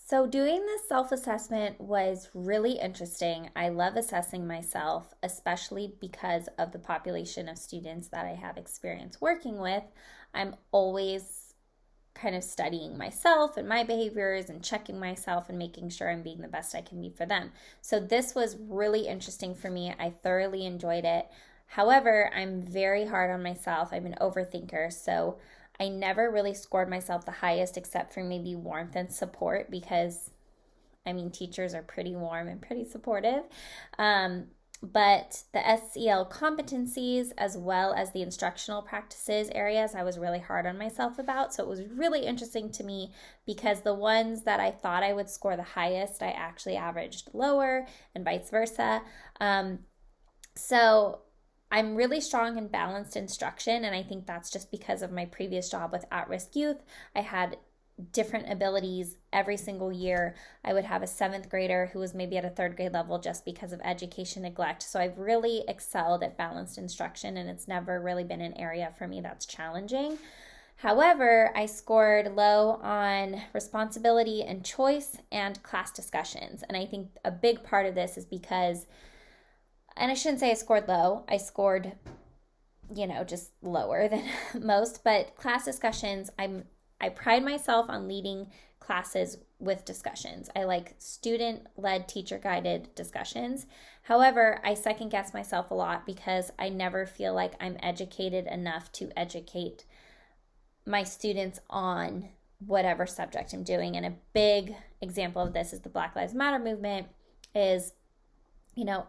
So, doing this self assessment was really interesting. I love assessing myself, especially because of the population of students that I have experience working with. I'm always kind of studying myself and my behaviors and checking myself and making sure I'm being the best I can be for them. So, this was really interesting for me. I thoroughly enjoyed it. However, I'm very hard on myself. I'm an overthinker. So, I never really scored myself the highest except for maybe warmth and support because teachers are pretty warm and pretty supportive. Um, but the SEL competencies as well as the instructional practices areas, I was really hard on myself about. So it was really interesting to me because the ones that I thought I would score the highest, I actually averaged lower and vice versa. So I'm really strong in balanced instruction, and I think that's just because of my previous job with at risk youth. I had different abilities every single year. I would have a seventh grader who was maybe at a third grade level just because of education neglect. So I've really excelled at balanced instruction, and it's never really been an area for me that's challenging. However, I scored low on responsibility and choice and class discussions. And I think a big part of this is because, and I shouldn't say I scored low, I scored, just lower than most, but class discussions, I pride myself on leading classes with discussions. I like student-led, teacher-guided discussions. However, I second guess myself a lot because I never feel like I'm educated enough to educate my students on whatever subject I'm doing. And a big example of this is the Black Lives Matter movement is,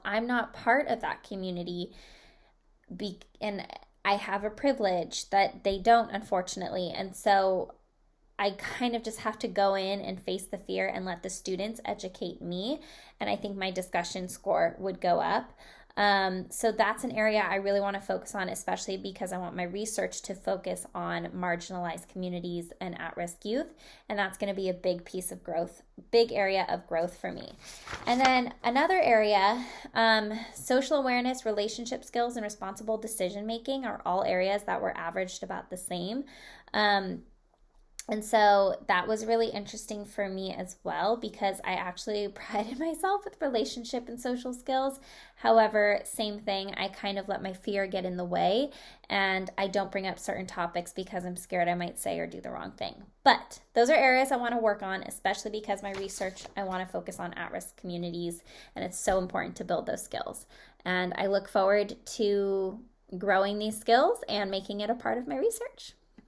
I'm not part of that community, and I have a privilege that they don't, unfortunately. And so I kind of just have to go in and face the fear and let the students educate me. And I think my discussion score would go up. So that's an area I really want to focus on, especially because I want my research to focus on marginalized communities and at-risk youth. And that's going to be a big piece of growth, big area of growth for me. And then another area, social awareness, relationship skills, and responsible decision making are all areas that were averaged about the same. And so that was really interesting for me as well because I actually prided myself with relationship and social skills. However, same thing, I kind of let my fear get in the way and I don't bring up certain topics because I'm scared I might say or do the wrong thing. But those are areas I want to work on, especially because my research, I want to focus on at-risk communities, and it's so important to build those skills. And I look forward to growing these skills and making it a part of my research.